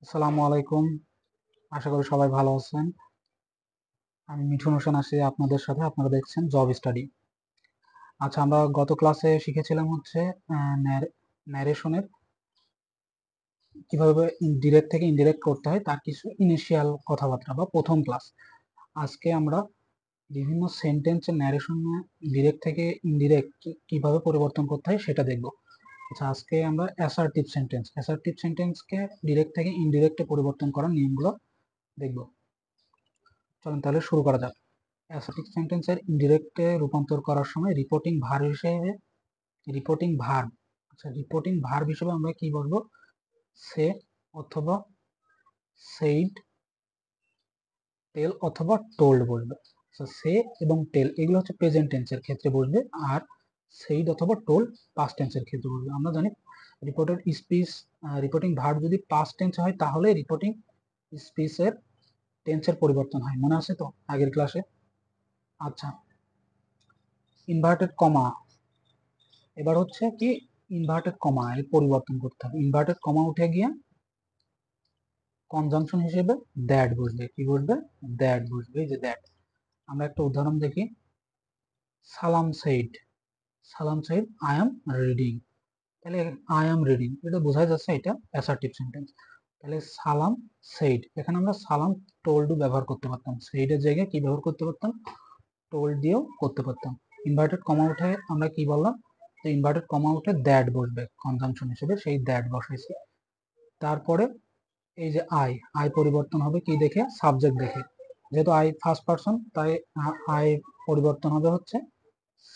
আসসালামু আলাইকুম। আশা করি সবাই ভালো আছেন। আমি মিঠুন হোসেন আছি আপনাদের সাথে। আপনারা দেখছেন জব স্টাডি। আচ্ছা, আমরা গত ক্লাসে শিখেছিলাম হচ্ছে ন্যারেশনের কিভাবে ডিরেক্ট থেকে ইনডিরেক্ট করতে হয় তার কিছু ইনিশিয়াল কথাবার্তা বা প্রথম ক্লাস। আজকে আমরা বিভিন্ন সেন্টেন্সের ন্যারেশন ডিরেক্ট থেকে ইনডিরেক্ট কিভাবে পরিবর্তন করতে হয় সেটা দেখব। আচ্ছা, আজকে আমরা অ্যাসার্টিভ সেন্টেন্সকে ডিরেক্ট থেকে ইনডিরেক্টে পরিবর্তন করার নিয়মগুলো দেখব। চলুন তাহলে শুরু করা যাক। অ্যাসার্টিভ সেন্টেন্সের ইনডিরেক্টে রূপান্তর করার সময় রিপোর্টিং ভার্ব হিসেবে আমরা কি বলবো? সে অথবা সেইড, টেল অথবা টোল্ড বলবো। সে এবং টেল এগুলো হচ্ছে প্রেজেন্ট টেন্সের ক্ষেত্রে বসবে, আর সেইড অথবা টোল্ড পাস্ট টেন্সের ক্ষেত্রে বসবে। আমরা জানি রিপোর্টেড স্পিচ, রিপোর্টিং ভার্ব যদি পাস্ট টেন্স হয় তাহলে রিপোর্টিং স্পিচের টেন্সের পরিবর্তন হয়। মনে আছে তো আগের ক্লাসে? আচ্ছা, ইনভার্টেড কমা, এবার হচ্ছে কি ইনভার্টেড কমা এর পরিবর্তন করতে হবে। ইনভার্টেড কমা উঠে গিয়ে কনজাংশন হিসেবে দ্যাট বসবে। কি বসবে? দ্যাট বসবে। এই যে দ্যাট, আমরা একটা উদাহরণ দেখি। সালাম সেইড, আই এম রিডিং। তাহলে আই এম রিডিং এটা বোঝা যাচ্ছে এটা অ্যাসার্টিভ সেন্টেন্স। তাহলে সালাম সেইড, এখানে আমরা সালাম টোল্ড ব্যবহার করতে পারতাম, সেইডের জায়গায় কি ব্যবহার করতে পারতাম? টোল্ড দিয়েও করতে পারতাম। ইনভার্টেড কমা উঠে আমরা কি বললাম? তো ইনভার্টেড কমা উঠে দ্যাট বসবে কনজাংশন হিসেবে, সেই দ্যাট বসাইছি। তারপরে এই যে আই পরিবর্তন হবে কি দেখে? সাবজেক্ট দেখে। যেহেতু আই ফার্স্ট পারসন তাই আই পরিবর্তন হবে হচ্ছে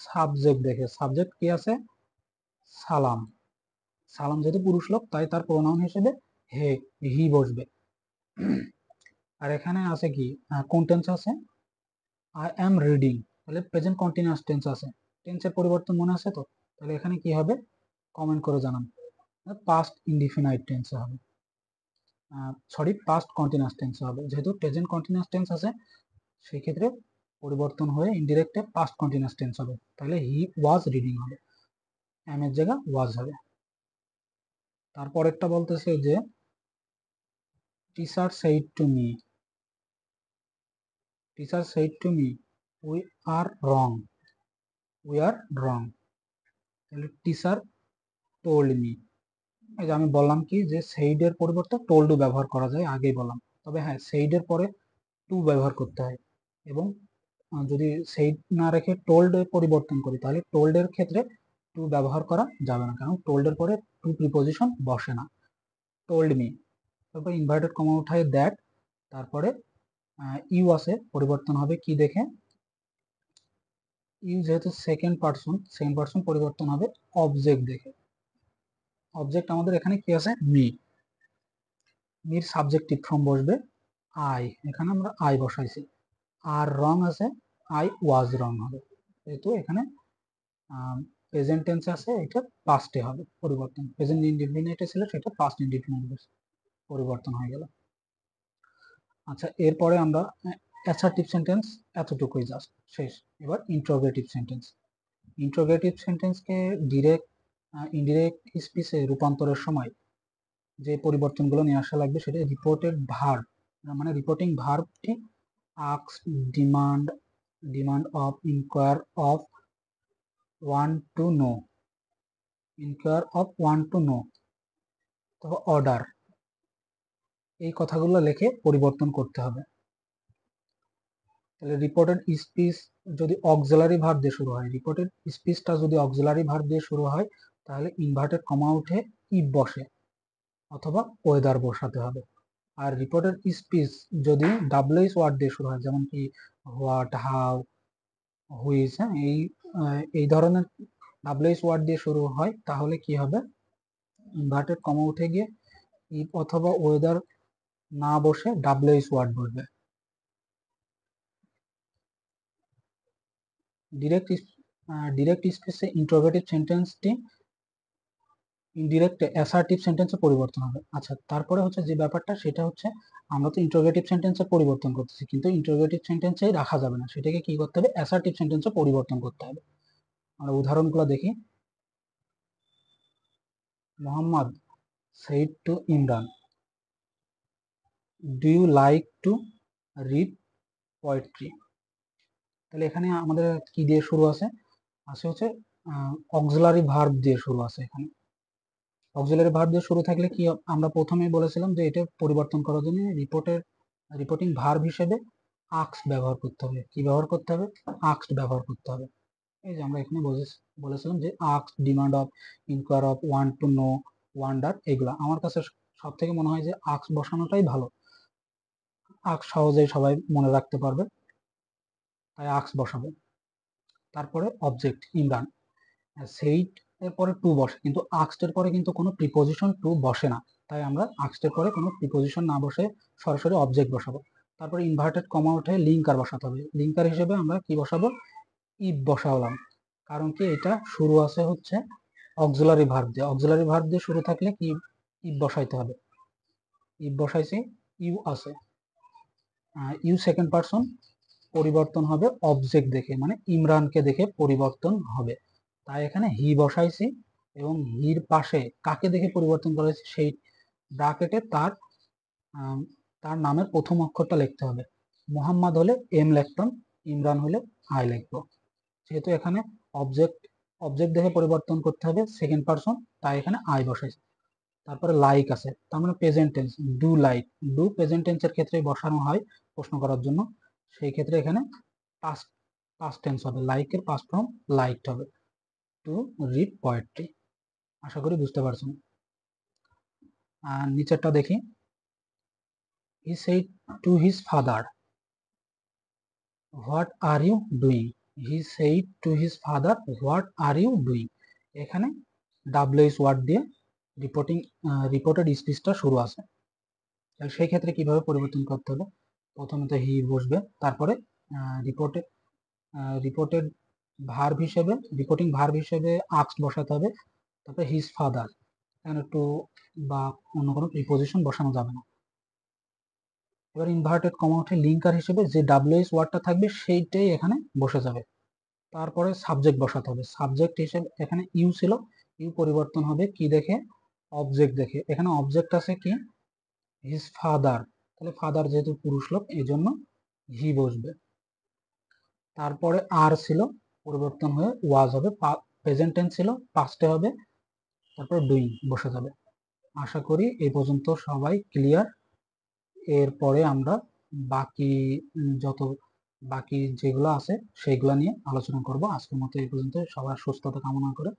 সাবজেক্ট দেখে। সাবজেক্ট কি আছে? সালাম। সালাম যেহেতু পুরুষ লোক তাই তার প্রোনাউন হিসেবে হে, হি বসবে। আর এখানে আছে কি কোন টেন্স আছে? আই এম রিডিং, তাহলে প্রেজেন্ট কন্টিনিউয়াস টেন্স আছে। টেন্সের পরিবর্তন মনে আছে তো? তাহলে এখানে কি হবে? কমেন্ট করে জানান। পাস্ট ইনডিফিনাইট টেন্সে হবে, পাস্ট কন্টিনিউয়াস টেন্সে হবে। যেহেতু প্রেজেন্ট কন্টিনিউয়াস টেন্স আছে সেই ক্ষেত্রে পরিবর্তন হয়ে ইনডিরেক্টে পাস্ট কন্টিনিউয়াস টেন্স হবে। তাহলে হি ওয়াজ রিডিং হবে, এম এর জায়গা ওয়াজ হবে। তারপরেরটা বলতেছে যে teacher said to me, we are wrong, তাহলে টিচার টোল্ড মি। এই যে আমি বললাম কি যে সেইডের পরিবর্তে টোল্ড ব্যবহার করা যায়, আগেই বললাম। তবে হ্যাঁ, সেইডের পরে টু ব্যবহার করতে হয়। এবং যদি সেইড না রেখে টোল্ড পরিবর্তন করি তাহলে টোল্ডের ক্ষেত্রে টু ব্যবহার করা যাবে না, কারণ টোল্ডের পরে টু প্রিপোজিশন বসে না। টোল্ড মি, তারপর ইনভার্টেড কমা উঠায় দ্যাট, তারপরে ইউ আছে, পরিবর্তন হবে কি দেখে? ইউ যেহেতু সেকেন্ড পার্সন পরিবর্তন হবে অবজেক্ট দেখে। অবজেক্ট আমাদের এখানে কি আছে? মি। মির সাবজেক্টিভ ফর্ম বসবে আই, এখানে আমরা আই বসাইছি। আর রং আছে, আই ওয়াজ রং হবে। যেহেতু এখানে প্রেজেন্ট টেন্সে আছে, এটা পাস্টে হবে পরিবর্তন। প্রেজেন্ট ইনডিফিনিটে ছিল, সেটা পাস্ট ইনডিফিনিট পরিবর্তন হয়ে গেল। আচ্ছা, এরপরে আমরা অ্যাসার্টিভ সেন্টেন্স এতটুকুই, জাস্ট শেষ। এবার ইন্ট্রোগেটিভ সেন্টেন্সকে ডিরেক্ট ইনডিরেক্ট স্পিচে রূপান্তরের সময় যে পরিবর্তনগুলো নিয়ে আসা লাগবে সেটা রিপোর্টেড ভার্ব, মানে রিপোর্টিং ভার্বটি ask, demand, of, inquire of, want to know, অথবা অর্ডার, এই কথাগুলো লিখে পরিবর্তন করতে হবে। তাহলে রিপোর্টেড স্পিচ যদি অক্সিলারি ভার্ব দিয়ে শুরু হয়, তাহলে ইনভার্টেড কমা উঠে ইফ বসে অথবা ওয়েদার বসাতে হবে। আর রিপোর্টেড স্পিচ যদি ডাব্লিউএস ওয়ার্ড দিয়ে শুরু হয়, যেমন কি হোয়াট, হাউ, হুইচ, হ্যাঁ, এই ধরনের ডাব্লিউএস ওয়ার্ড দিয়ে শুরু হয়, তাহলে কি হবে? ইনভার্টেড কমা উঠে গিয়ে ইফ অথবা ওয়েদার না বসে ডাব্লিউএস ওয়ার্ড বসবে। ডিরেক্ট স্পেসে ইন্ট্রোগেটিভ সেন্টেন্সটি ইনডিরেক্ট অ্যাসার্টিভ সেন্টেন্সে পরিবর্তন হবে। আচ্ছা, তারপরে হচ্ছে যে ব্যাপারটা সেটা হচ্ছে আমরা তো ইন্ট্রোগেটিভ সেন্টেন্সে পরিবর্তন করতেছি, কিন্তু ইন্ট্রোগেটিভ সেন্টেন্সেই রাখা যাবে না, সেটাকে কি করতে হবে? অ্যাসার্টিভ সেন্টেন্সে পরিবর্তন করতে হবে। আমরা উদাহরণগুলো দেখি। Mohammad said to Imran, do you like to read poetry. তাহলে এখানে আমাদের কি দিয়ে শুরু আছে হচ্ছে অক্সিলারি ভার্ব দিয়ে শুরু আছে। এখানে অক্সিলারি ভার্ব দিয়ে শুরু থাকলে কি আমরা প্রথমেই বলেছিলাম যে এটা পরিবর্তন করার জন্য রিপোর্টিং ভার্ব হিসেবে আক্স ব্যবহার করতে হবে। কি ব্যবহার করতে হবে? আক্স ব্যবহার করতে হবে। এই যে আমরা এখানে বলেছিলাম যে আক্স, demand of, inquire of, want to know, wonder, এগুলা আমার কাছে সব থেকে মনে হয় যে আক্স বসানোটাই ভালো। আক্স সহজেই সবাই মনে রাখতে পারবে, তাই আক্স বসাবো। তারপরে অবজেক্ট ইমরান, সেইট এর পরে টু বসে, কিন্তু আক্সড এর পরে কিন্তু কোনো প্রিপোজিশন টু বসে না, তাই আমরা আক্সড এর পরে কোনো প্রিপোজিশন না বসে সরাসরি অবজেক্ট বসাবো। তারপরে ইনভার্টেড কমা উঠে লিঙ্কার বসাতে হবে। লিঙ্কার হিসেবে আমরা কি বসাবো? ইফ বসালাম, কারণ কি এটা শুরু আছে হচ্ছে অক্সিলারি ভার্ব দিয়ে। অক্সিলারি ভার্ব দিয়ে শুরু থাকলে কি ইফ বসাইতে হবে। ইফ বসাইছি, ইউ আছে, ইউ সেকেন্ড পারসন, পরিবর্তন হবে অবজেক্ট দেখে, মানে ইমরানকে দেখে পরিবর্তন হবে। তাই এখানে হি বসাইছি এবং হির পাশে কাকে দেখে পরিবর্তন করেছি সেই ব্র্যাকেটে তার নামের প্রথম অক্ষরটা লিখতে হবে। মোহাম্মদ হলে এম লিখতাম, ইমরান হলে আই লিখবো। যেহেতু এখানে অবজেক্ট অবজেক্ট দেখে পরিবর্তন করতে হবে সেকেন্ড পারসন, তাই এখানে আই বসাইছি। তারপরে লাইক আছে, তার মানে present tense, do like, do present টেন্সের ক্ষেত্রে বসানো হয় প্রশ্ন করার জন্য, সেই ক্ষেত্রে এখানে পাস্ট পাস্ট টেন্স হবে, লাইকের পাস্ট ফর্ম লাইকড হবে। To read poetry. আশা করি বুঝতে পারছেন। আর নিচেরটা দেখি, he said to his father, what are you doing. He said to his father, what are you doing. এখানে ডাব্লিউএস ওয়ার্ড দিয়ে রিপোর্টেড স্পিচটা শুরু আছে। সেই ক্ষেত্রে কিভাবে পরিবর্তন করতে হবে? প্রথমে তো হি বসবে, তারপরে রিপোর্টে রিপোর্টেড ভার্ব হিসেবে রিপোর্টিং ভার্ব হিসেবে আক্স বসাতে হবে। তারপরে হিজ ফাদার, এখানে টু বা অন্য কোনো প্রিপোজিশন বসানো যাবে না। এবার ইনভার্টেড কমা উঠে লিঙ্কার হিসেবে যে ডাব্লিউএস ওয়ার্ডটা থাকবে সেইটাই এখানে বসে যাবে। তারপরে সাবজেক্ট বসাতে হবে। সাবজেক্ট হিসেবে এখানে ইউ ছিল, ইউ পরিবর্তন হবে কি দেখে? অবজেক্ট দেখে। এখানে অবজেক্ট আছে কি? হিজ ফাদার, তাহলে ফাদার যেহেতু পুরুষ লোক এই জন্য হি বসবে। তারপরে আর ছিল, পরিবর্তন হয়ে ওয়াজ হবে, প্রেজেন্ট টেন্স ছিল, পাস্টে হবে, তারপর ডুইং বসে যাবে। আশা করি এই পর্যন্ত সবাই ক্লিয়ার। এরপরে আমরা বাকি যত বাকি যেগুলো আছে সেইগুলো নিয়ে আলোচনা করব। আজকের মতো এই পর্যন্ত, সবার সুস্থতা কামনা করে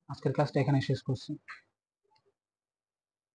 আজকের ক্লাসটা এখানে শেষ করছি।